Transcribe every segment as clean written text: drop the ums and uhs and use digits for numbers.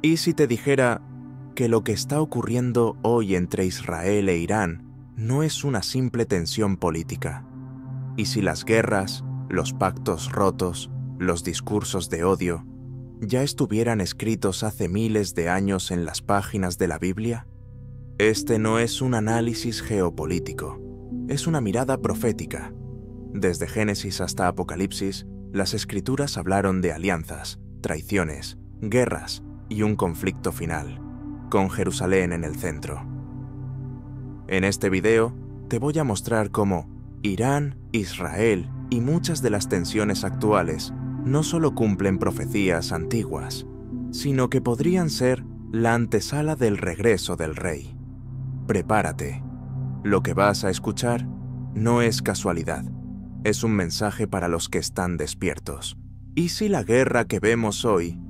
¿Y si te dijera que lo que está ocurriendo hoy entre Israel e Irán no es una simple tensión política? ¿Y si las guerras, los pactos rotos, los discursos de odio, ya estuvieran escritos hace miles de años en las páginas de la Biblia? Este no es un análisis geopolítico, es una mirada profética. Desde Génesis hasta Apocalipsis, las Escrituras hablaron de alianzas, traiciones, guerras y un conflicto final, con Jerusalén en el centro. En este video te voy a mostrar cómo Irán, Israel y muchas de las tensiones actuales no solo cumplen profecías antiguas, sino que podrían ser la antesala del regreso del rey. Prepárate. Lo que vas a escuchar no es casualidad, es un mensaje para los que están despiertos. ¿Y si la guerra que vemos hoy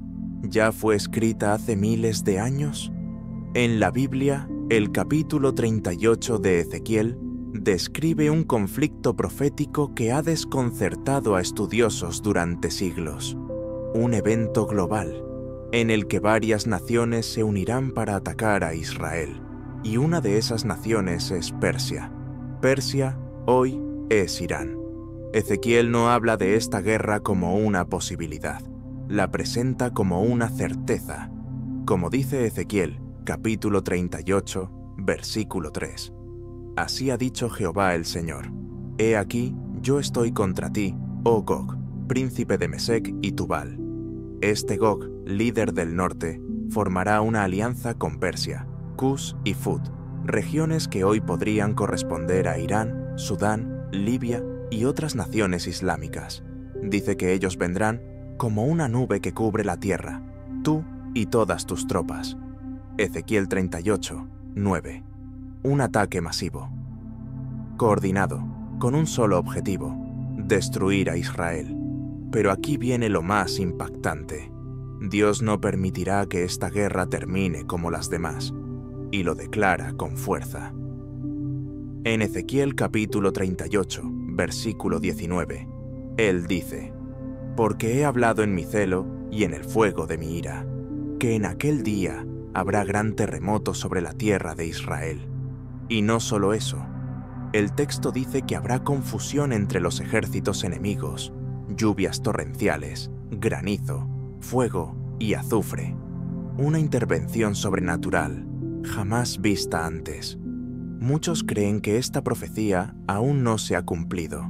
ya fue escrita hace miles de años? En la Biblia, el capítulo 38 de Ezequiel describe un conflicto profético que ha desconcertado a estudiosos durante siglos. Un evento global, en el que varias naciones se unirán para atacar a Israel. Y una de esas naciones es Persia. Persia, hoy, es Irán. Ezequiel no habla de esta guerra como una posibilidad, la presenta como una certeza. Como dice Ezequiel, capítulo 38, versículo 3. Así ha dicho Jehová el Señor: He aquí, yo estoy contra ti, oh Gog, príncipe de Mesec y Tubal. Este Gog, líder del norte, formará una alianza con Persia, Cus y Fut, regiones que hoy podrían corresponder a Irán, Sudán, Libia y otras naciones islámicas. Dice que ellos vendrán como una nube que cubre la tierra, tú y todas tus tropas. Ezequiel 38, 9. Un ataque masivo, coordinado, con un solo objetivo: destruir a Israel. Pero aquí viene lo más impactante. Dios no permitirá que esta guerra termine como las demás, y lo declara con fuerza. En Ezequiel capítulo 38, versículo 19, Él dice: Porque he hablado en mi celo y en el fuego de mi ira, que en aquel día habrá gran terremoto sobre la tierra de Israel. Y no solo eso, el texto dice que habrá confusión entre los ejércitos enemigos, lluvias torrenciales, granizo, fuego y azufre. Una intervención sobrenatural jamás vista antes. Muchos creen que esta profecía aún no se ha cumplido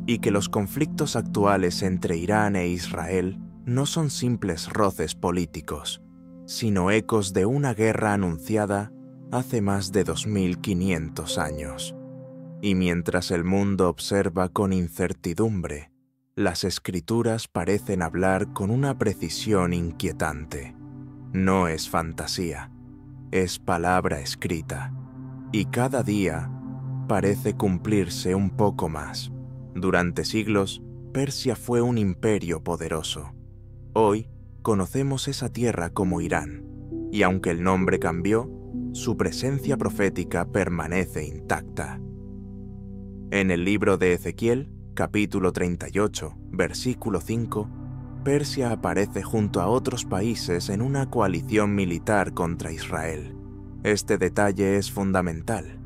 y que los conflictos actuales entre Irán e Israel no son simples roces políticos, sino ecos de una guerra anunciada hace más de 2500 años. Y mientras el mundo observa con incertidumbre, las Escrituras parecen hablar con una precisión inquietante. No es fantasía, es palabra escrita, y cada día parece cumplirse un poco más. Durante siglos, Persia fue un imperio poderoso. Hoy conocemos esa tierra como Irán, y aunque el nombre cambió, su presencia profética permanece intacta. En el libro de Ezequiel, capítulo 38, versículo 5, Persia aparece junto a otros países en una coalición militar contra Israel. Este detalle es fundamental,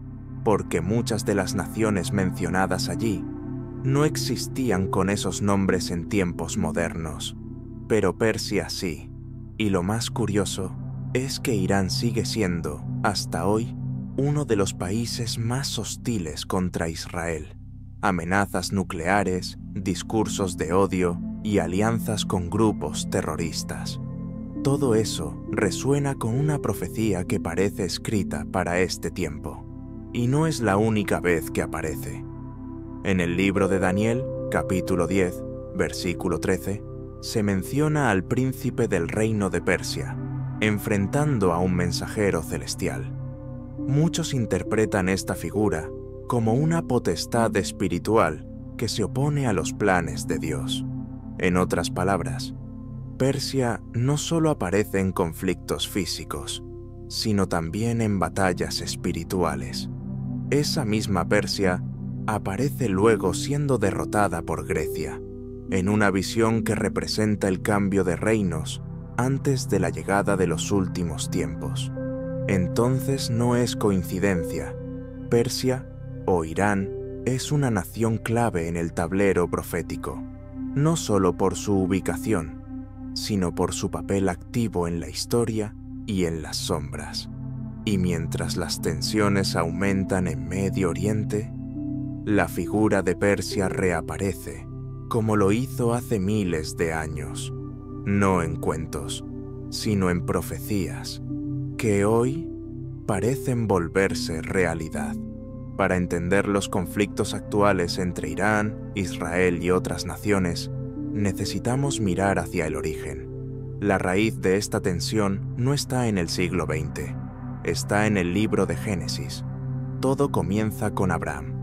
porque muchas de las naciones mencionadas allí no existían con esos nombres en tiempos modernos, pero Persia sí. Y lo más curioso es que Irán sigue siendo, hasta hoy, uno de los países más hostiles contra Israel. Amenazas nucleares, discursos de odio y alianzas con grupos terroristas. Todo eso resuena con una profecía que parece escrita para este tiempo. Y no es la única vez que aparece. En el libro de Daniel, capítulo 10, versículo 13, se menciona al príncipe del reino de Persia, enfrentando a un mensajero celestial. Muchos interpretan esta figura como una potestad espiritual que se opone a los planes de Dios. En otras palabras, Persia no solo aparece en conflictos físicos, sino también en batallas espirituales. Esa misma Persia aparece luego siendo derrotada por Grecia, en una visión que representa el cambio de reinos antes de la llegada de los últimos tiempos. Entonces no es coincidencia. Persia o Irán es una nación clave en el tablero profético, no solo por su ubicación, sino por su papel activo en la historia y en las sombras. Y mientras las tensiones aumentan en Medio Oriente, la figura de Persia reaparece, como lo hizo hace miles de años, no en cuentos, sino en profecías, que hoy parecen volverse realidad. Para entender los conflictos actuales entre Irán, Israel y otras naciones, necesitamos mirar hacia el origen. La raíz de esta tensión no está en el siglo XX, está en el libro de Génesis. Todo comienza con Abraham.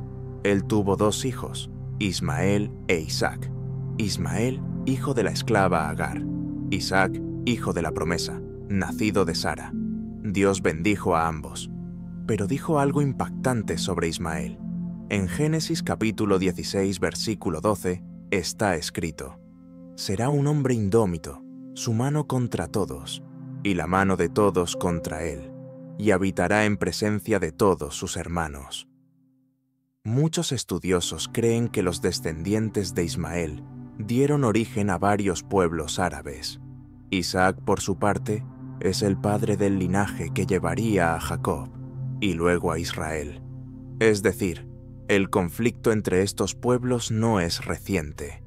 Él tuvo 2 hijos, Ismael e Isaac. Ismael, hijo de la esclava Agar. Isaac, hijo de la promesa, nacido de Sara. Dios bendijo a ambos, pero dijo algo impactante sobre Ismael. En Génesis capítulo 16, versículo 12, está escrito: «Será un hombre indómito, su mano contra todos, y la mano de todos contra él, y habitará en presencia de todos sus hermanos». Muchos estudiosos creen que los descendientes de Ismael dieron origen a varios pueblos árabes. Isaac, por su parte, es el padre del linaje que llevaría a Jacob y luego a Israel. Es decir, el conflicto entre estos pueblos no es reciente.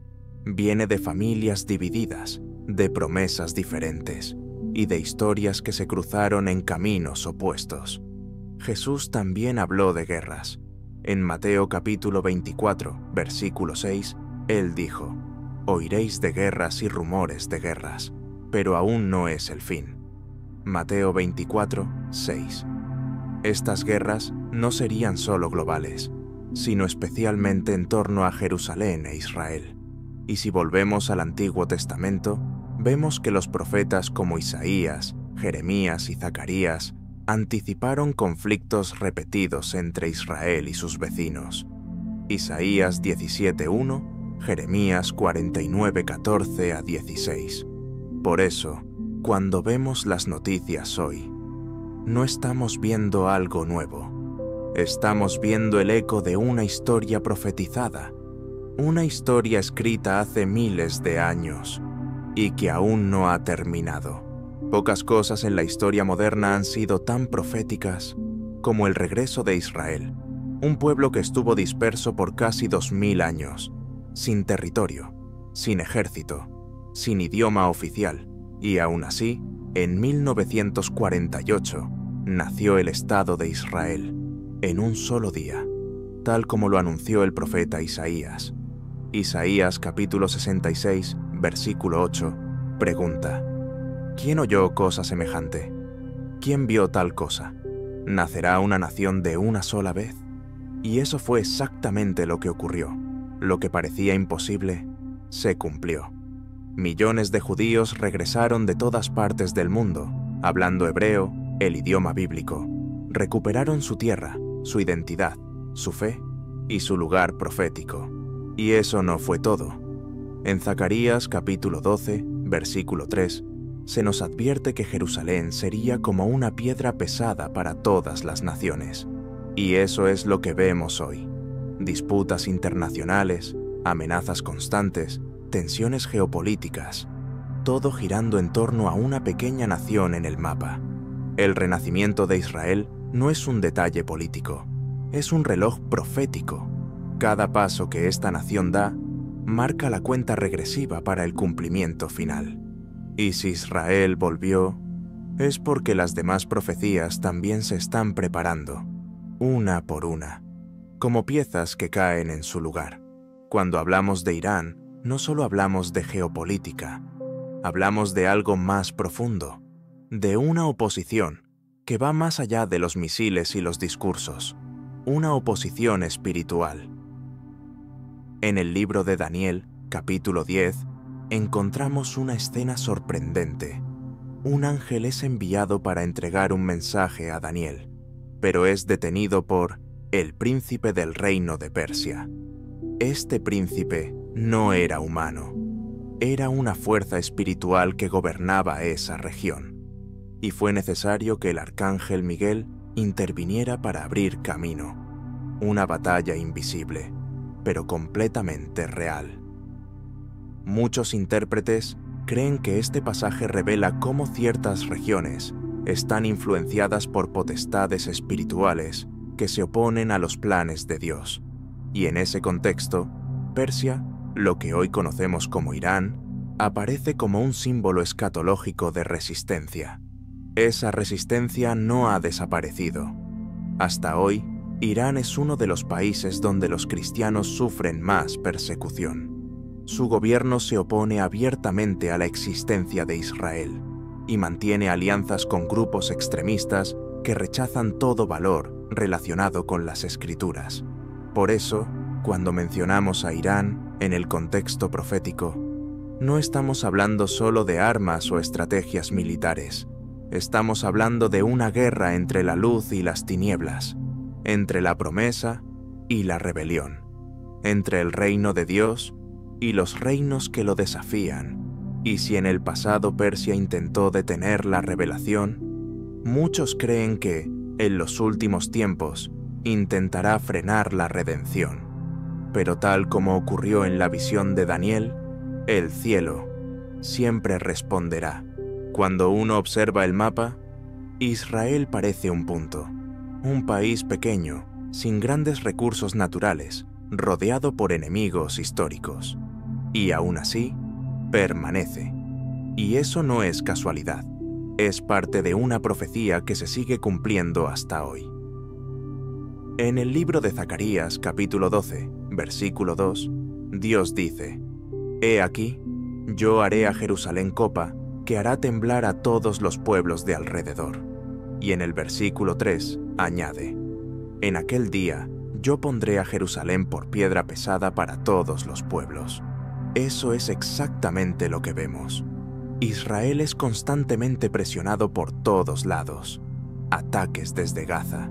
Viene de familias divididas, de promesas diferentes y de historias que se cruzaron en caminos opuestos. Jesús también habló de guerras. En Mateo capítulo 24, versículo 6, Él dijo: «Oiréis de guerras y rumores de guerras, pero aún no es el fin». Mateo 24, 6. Estas guerras no serían solo globales, sino especialmente en torno a Jerusalén e Israel. Y si volvemos al Antiguo Testamento, vemos que los profetas como Isaías, Jeremías y Zacarías anticiparon conflictos repetidos entre Israel y sus vecinos. Isaías 17:1, Jeremías 49:14 a 16. Por eso, cuando vemos las noticias hoy, no estamos viendo algo nuevo. Estamos viendo el eco de una historia profetizada, una historia escrita hace miles de años y que aún no ha terminado. Pocas cosas en la historia moderna han sido tan proféticas como el regreso de Israel, un pueblo que estuvo disperso por casi 2000 años, sin territorio, sin ejército, sin idioma oficial, y aún así, en 1948, nació el Estado de Israel, en un solo día, tal como lo anunció el profeta Isaías. Isaías capítulo 66, versículo 8, pregunta: ¿quién oyó cosa semejante? ¿Quién vio tal cosa? ¿Nacerá una nación de una sola vez? Y eso fue exactamente lo que ocurrió. Lo que parecía imposible, se cumplió. Millones de judíos regresaron de todas partes del mundo, hablando hebreo, el idioma bíblico. Recuperaron su tierra, su identidad, su fe y su lugar profético. Y eso no fue todo. En Zacarías capítulo 12, versículo 3, se nos advierte que Jerusalén sería como una piedra pesada para todas las naciones. Y eso es lo que vemos hoy. Disputas internacionales, amenazas constantes, tensiones geopolíticas, todo girando en torno a una pequeña nación en el mapa. El renacimiento de Israel no es un detalle político, es un reloj profético. Cada paso que esta nación da marca la cuenta regresiva para el cumplimiento final. Y si Israel volvió, es porque las demás profecías también se están preparando, una por una, como piezas que caen en su lugar. Cuando hablamos de Irán, no solo hablamos de geopolítica, hablamos de algo más profundo, de una oposición que va más allá de los misiles y los discursos, una oposición espiritual. En el libro de Daniel, capítulo 10, encontramos una escena sorprendente. Un ángel es enviado para entregar un mensaje a Daniel, pero es detenido por el príncipe del reino de Persia. Este príncipe no era humano. era una fuerza espiritual que gobernaba esa región, y fue necesario que el arcángel Miguel interviniera para abrir camino. Una batalla invisible, pero completamente real. Muchos intérpretes creen que este pasaje revela cómo ciertas regiones están influenciadas por potestades espirituales que se oponen a los planes de Dios. Y en ese contexto, Persia, lo que hoy conocemos como Irán, aparece como un símbolo escatológico de resistencia. Esa resistencia no ha desaparecido. Hasta hoy, Irán es uno de los países donde los cristianos sufren más persecución. Su gobierno se opone abiertamente a la existencia de Israel y mantiene alianzas con grupos extremistas que rechazan todo valor relacionado con las Escrituras. Por eso, cuando mencionamos a Irán en el contexto profético, no estamos hablando solo de armas o estrategias militares. Estamos hablando de una guerra entre la luz y las tinieblas, entre la promesa y la rebelión, entre el reino de Dios y los reinos que lo desafían. Y si en el pasado Persia intentó detener la revelación, muchos creen que, en los últimos tiempos, intentará frenar la redención. Pero tal como ocurrió en la visión de Daniel, el cielo siempre responderá. Cuando uno observa el mapa, Israel parece un punto, un país pequeño, sin grandes recursos naturales, rodeado por enemigos históricos. Y aún así, permanece. Y eso no es casualidad, es parte de una profecía que se sigue cumpliendo hasta hoy. En el libro de Zacarías, capítulo 12, versículo 2, Dios dice: «He aquí, yo haré a Jerusalén copa, que hará temblar a todos los pueblos de alrededor». Y en el versículo 3 añade: «En aquel día yo pondré a Jerusalén por piedra pesada para todos los pueblos». Eso es exactamente lo que vemos. Israel es constantemente presionado por todos lados. Ataques desde Gaza,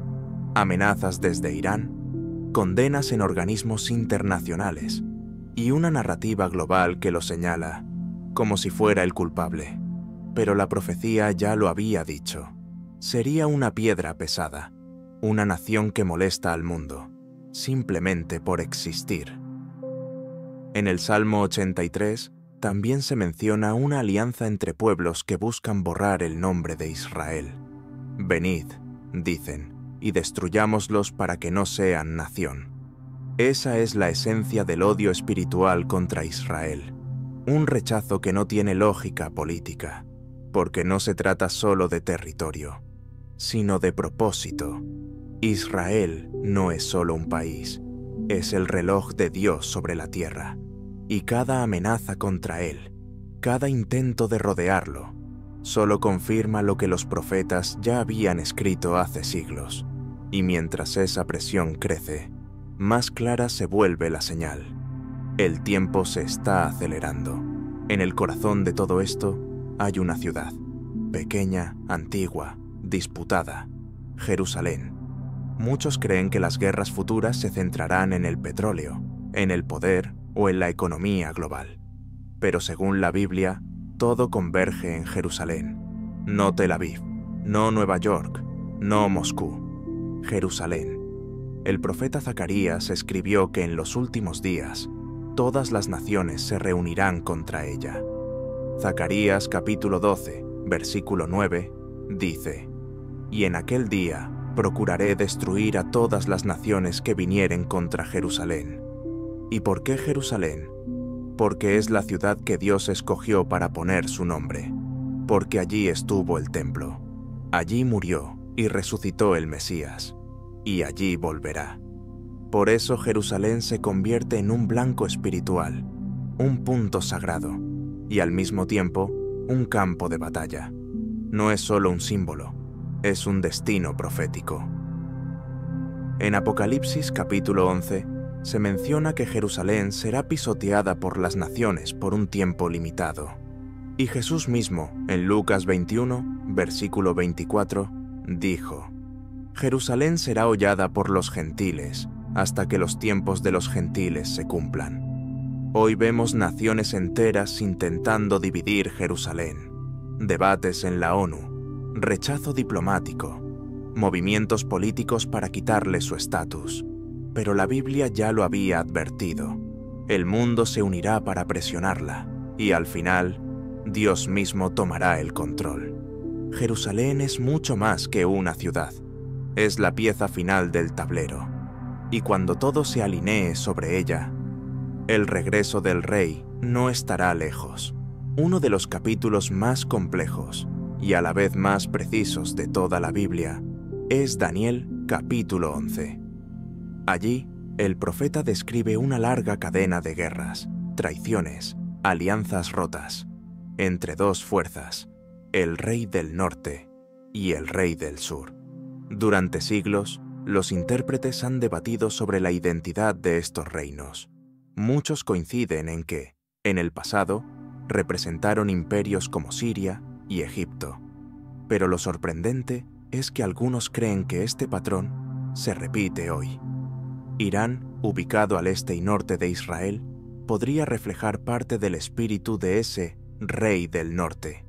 amenazas desde Irán, condenas en organismos internacionales y una narrativa global que lo señala como si fuera el culpable. Pero la profecía ya lo había dicho. Sería una piedra pesada, una nación que molesta al mundo, simplemente por existir. En el Salmo 83 también se menciona una alianza entre pueblos que buscan borrar el nombre de Israel. «Venid», dicen, «y destruyámoslos para que no sean nación». Esa es la esencia del odio espiritual contra Israel, un rechazo que no tiene lógica política, porque no se trata solo de territorio, sino de propósito. Israel no es solo un país, es el reloj de Dios sobre la tierra. Y cada amenaza contra él, cada intento de rodearlo, solo confirma lo que los profetas ya habían escrito hace siglos. Y mientras esa presión crece, más clara se vuelve la señal. El tiempo se está acelerando. En el corazón de todo esto hay una ciudad, pequeña, antigua, disputada: Jerusalén. Muchos creen que las guerras futuras se centrarán en el petróleo, en el poder o en la economía global. Pero según la Biblia, todo converge en Jerusalén. No Tel Aviv, no Nueva York, no Moscú. Jerusalén. El profeta Zacarías escribió que en los últimos días, todas las naciones se reunirán contra ella. Zacarías capítulo 12, versículo 9, dice: «Y en aquel día procuraré destruir a todas las naciones que vinieren contra Jerusalén». ¿Y por qué Jerusalén? Porque es la ciudad que Dios escogió para poner su nombre, porque allí estuvo el templo, allí murió y resucitó el Mesías, y allí volverá. Por eso Jerusalén se convierte en un blanco espiritual, un punto sagrado, y al mismo tiempo un campo de batalla. No es solo un símbolo, es un destino profético. En Apocalipsis capítulo 11, se menciona que Jerusalén será pisoteada por las naciones por un tiempo limitado. Y Jesús mismo, en Lucas 21, versículo 24, dijo: «Jerusalén será hollada por los gentiles, hasta que los tiempos de los gentiles se cumplan». Hoy vemos naciones enteras intentando dividir Jerusalén, debates en la ONU, rechazo diplomático, movimientos políticos para quitarle su estatus. Pero la Biblia ya lo había advertido. El mundo se unirá para presionarla, y al final, Dios mismo tomará el control. Jerusalén es mucho más que una ciudad. Es la pieza final del tablero. Y cuando todo se alinee sobre ella, el regreso del Rey no estará lejos. Uno de los capítulos más complejos y a la vez más precisos de toda la Biblia es Daniel capítulo 11. Allí, el profeta describe una larga cadena de guerras, traiciones, alianzas rotas, entre dos fuerzas, el rey del norte y el rey del sur. Durante siglos, los intérpretes han debatido sobre la identidad de estos reinos. Muchos coinciden en que, en el pasado, representaron imperios como Siria y Egipto. Pero lo sorprendente es que algunos creen que este patrón se repite hoy. Irán, ubicado al este y norte de Israel, podría reflejar parte del espíritu de ese rey del norte,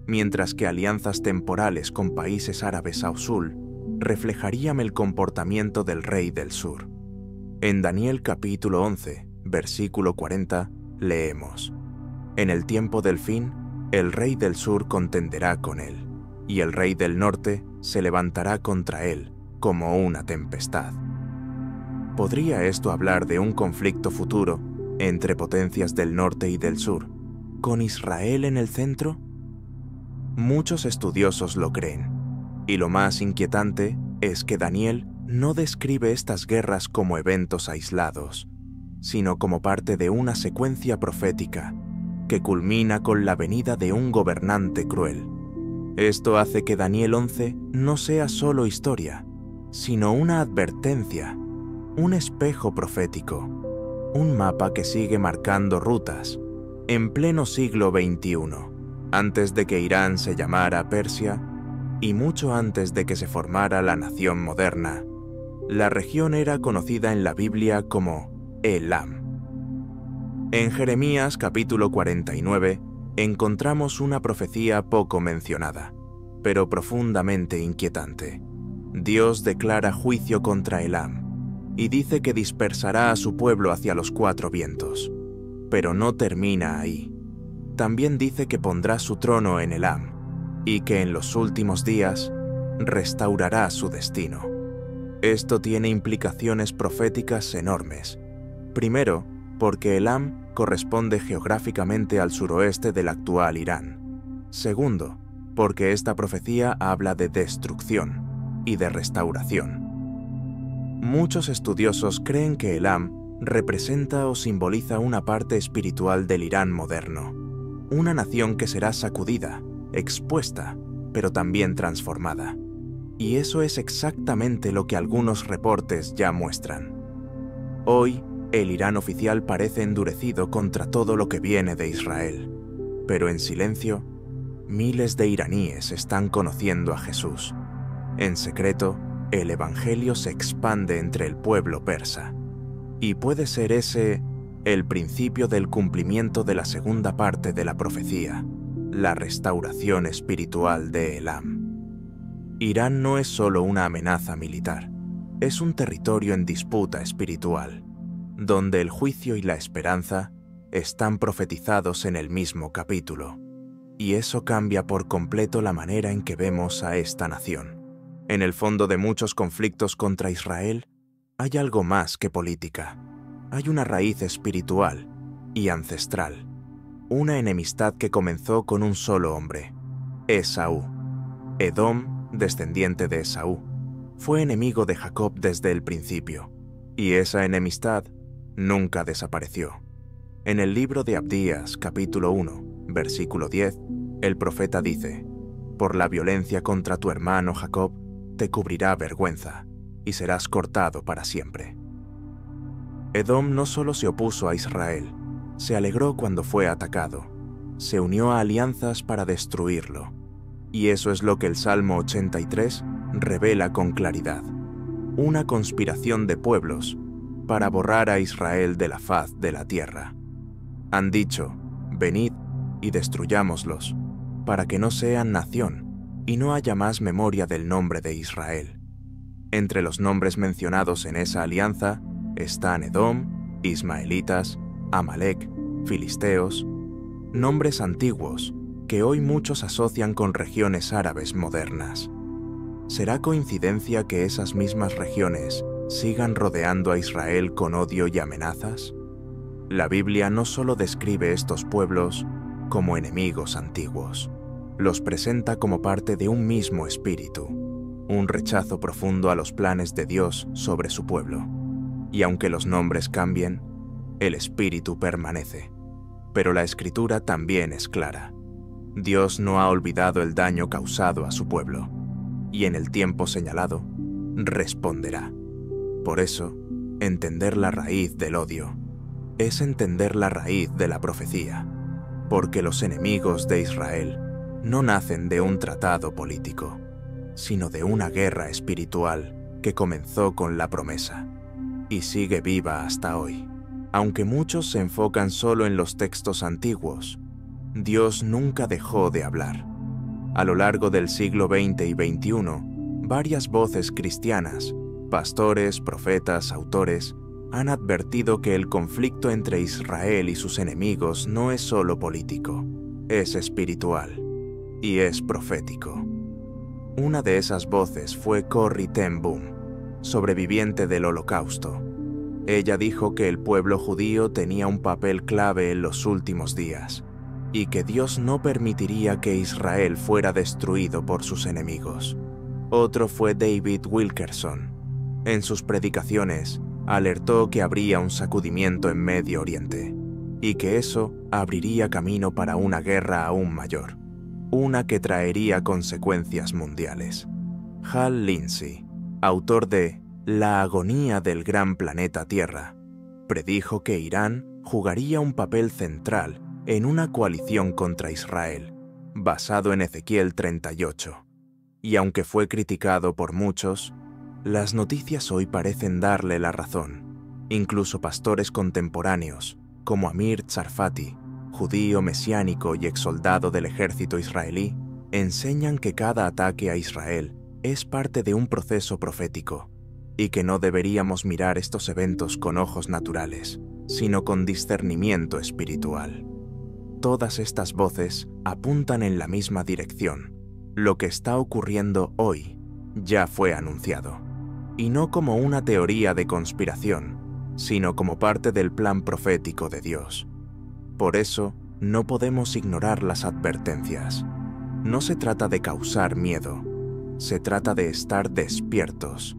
mientras que alianzas temporales con países árabes al sur reflejarían el comportamiento del rey del sur. En Daniel capítulo 11, versículo 40, leemos: En el tiempo del fin, el rey del sur contenderá con él, y el rey del norte se levantará contra él como una tempestad. ¿Podría esto hablar de un conflicto futuro entre potencias del norte y del sur, con Israel en el centro? Muchos estudiosos lo creen, y lo más inquietante es que Daniel no describe estas guerras como eventos aislados, sino como parte de una secuencia profética que culmina con la venida de un gobernante cruel. Esto hace que Daniel 11 no sea solo historia, sino una advertencia, un espejo profético, un mapa que sigue marcando rutas. En pleno siglo XXI, antes de que Irán se llamara Persia, y mucho antes de que se formara la nación moderna, la región era conocida en la Biblia como Elam. En Jeremías capítulo 49 encontramos una profecía poco mencionada, pero profundamente inquietante. Dios declara juicio contra Elam y dice que dispersará a su pueblo hacia los cuatro vientos. Pero no termina ahí. También dice que pondrá su trono en Elam y que en los últimos días restaurará su destino. Esto tiene implicaciones proféticas enormes. Primero, porque Elam corresponde geográficamente al suroeste del actual Irán. Segundo, porque esta profecía habla de destrucción y de restauración. Muchos estudiosos creen que Elam representa o simboliza una parte espiritual del Irán moderno, una nación que será sacudida, expuesta, pero también transformada. Y eso es exactamente lo que algunos reportes ya muestran. Hoy, el Irán oficial parece endurecido contra todo lo que viene de Israel, pero en silencio, miles de iraníes están conociendo a Jesús. En secreto, el Evangelio se expande entre el pueblo persa. Y puede ser ese el principio del cumplimiento de la segunda parte de la profecía, la restauración espiritual de Elam. Irán no es solo una amenaza militar, es un territorio en disputa espiritual, donde el juicio y la esperanza están profetizados en el mismo capítulo. Y eso cambia por completo la manera en que vemos a esta nación. En el fondo de muchos conflictos contra Israel, hay algo más que política. Hay una raíz espiritual y ancestral. Una enemistad que comenzó con un solo hombre, Esaú. Edom, descendiente de Esaú, fue enemigo de Jacob desde el principio, y esa enemistad nunca desapareció. En el libro de Abdías, capítulo 1, versículo 10, el profeta dice: «Por la violencia contra tu hermano Jacob, te cubrirá vergüenza, y serás cortado para siempre». Edom no solo se opuso a Israel, se alegró cuando fue atacado, se unió a alianzas para destruirlo. Y eso es lo que el Salmo 83 revela con claridad: una conspiración de pueblos para borrar a Israel de la faz de la tierra. Han dicho, venid y destruyámoslos, para que no sean nación y no haya más memoria del nombre de Israel. Entre los nombres mencionados en esa alianza están Edom, ismaelitas, Amalek, filisteos, nombres antiguos que hoy muchos asocian con regiones árabes modernas. ¿Será coincidencia que esas mismas regiones sigan rodeando a Israel con odio y amenazas? La Biblia no solo describe estos pueblos como enemigos antiguos, los presenta como parte de un mismo espíritu, un rechazo profundo a los planes de Dios sobre su pueblo. Y aunque los nombres cambien, el espíritu permanece. Pero la Escritura también es clara. Dios no ha olvidado el daño causado a su pueblo, y en el tiempo señalado, responderá. Por eso, entender la raíz del odio es entender la raíz de la profecía, porque los enemigos de Israel no nacen de un tratado político, sino de una guerra espiritual que comenzó con la promesa y sigue viva hasta hoy. Aunque muchos se enfocan solo en los textos antiguos, Dios nunca dejó de hablar. A lo largo del siglo XX y XXI, varias voces cristianas, pastores, profetas, autores, han advertido que el conflicto entre Israel y sus enemigos no es solo político, es espiritual y es profético. Una de esas voces fue Corrie ten Boom, sobreviviente del Holocausto. Ella dijo que el pueblo judío tenía un papel clave en los últimos días y que Dios no permitiría que Israel fuera destruido por sus enemigos. Otro fue David Wilkerson. En sus predicaciones, alertó que habría un sacudimiento en Medio Oriente y que eso abriría camino para una guerra aún mayor, una que traería consecuencias mundiales. Hal Lindsey, autor de La agonía del gran planeta Tierra, predijo que Irán jugaría un papel central en una coalición contra Israel, basado en Ezequiel 38. Y aunque fue criticado por muchos, las noticias hoy parecen darle la razón. Incluso pastores contemporáneos, como Amir Tsarfati, judío mesiánico y exsoldado del ejército israelí, enseñan que cada ataque a Israel es parte de un proceso profético y que no deberíamos mirar estos eventos con ojos naturales, sino con discernimiento espiritual. Todas estas voces apuntan en la misma dirección. Lo que está ocurriendo hoy ya fue anunciado, y no como una teoría de conspiración, sino como parte del plan profético de Dios. Por eso, no podemos ignorar las advertencias. No se trata de causar miedo, se trata de estar despiertos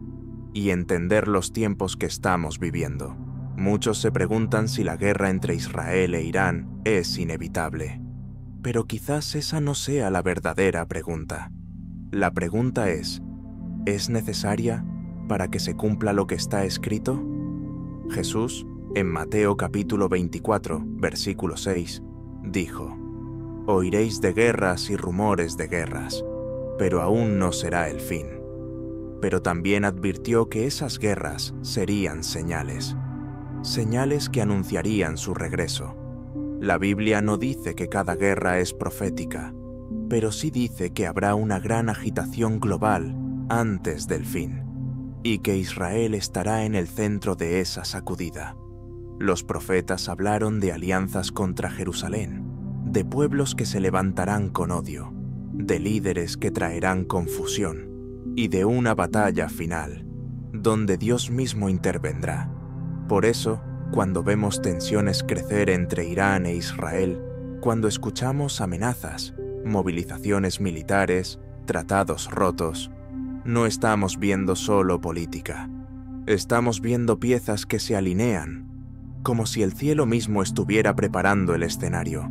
y entender los tiempos que estamos viviendo. Muchos se preguntan si la guerra entre Israel e Irán es inevitable. Pero quizás esa no sea la verdadera pregunta. La pregunta ¿es necesaria para que se cumpla lo que está escrito? Jesús, en Mateo capítulo 24, versículo 6, dijo: «Oiréis de guerras y rumores de guerras, pero aún no será el fin». Pero también advirtió que esas guerras serían señales que anunciarían su regreso. La Biblia no dice que cada guerra es profética, pero sí dice que habrá una gran agitación global antes del fin, y que Israel estará en el centro de esa sacudida. Los profetas hablaron de alianzas contra Jerusalén, de pueblos que se levantarán con odio, de líderes que traerán confusión, y de una batalla final, donde Dios mismo intervendrá. Por eso, cuando vemos tensiones crecer entre Irán e Israel, cuando escuchamos amenazas, movilizaciones militares, tratados rotos, no estamos viendo solo política. Estamos viendo piezas que se alinean, como si el cielo mismo estuviera preparando el escenario.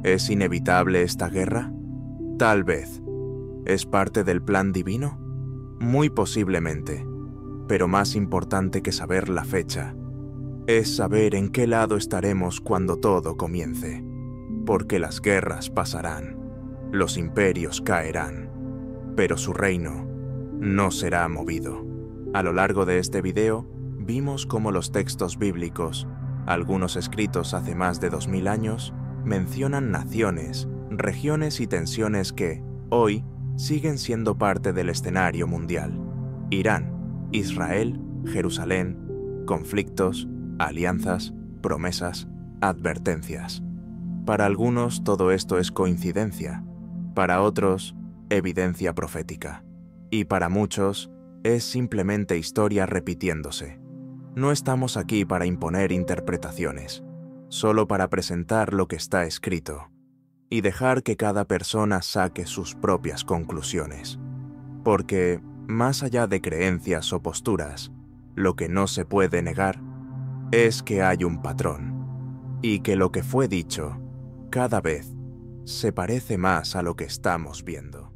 ¿Es inevitable esta guerra? Tal vez. ¿Es parte del plan divino? Muy posiblemente. Pero más importante que saber la fecha, es saber en qué lado estaremos cuando todo comience. Porque las guerras pasarán, los imperios caerán, pero su reino no será movido. A lo largo de este video, vimos cómo los textos bíblicos Algunos escritos hace más de 2000 años mencionan naciones, regiones y tensiones que, hoy, siguen siendo parte del escenario mundial. Irán, Israel, Jerusalén, conflictos, alianzas, promesas, advertencias. Para algunos todo esto es coincidencia, para otros, evidencia profética, y para muchos es simplemente historia repitiéndose. No estamos aquí para imponer interpretaciones, solo para presentar lo que está escrito y dejar que cada persona saque sus propias conclusiones. Porque, más allá de creencias o posturas, lo que no se puede negar es que hay un patrón, y que lo que fue dicho, cada vez, se parece más a lo que estamos viendo.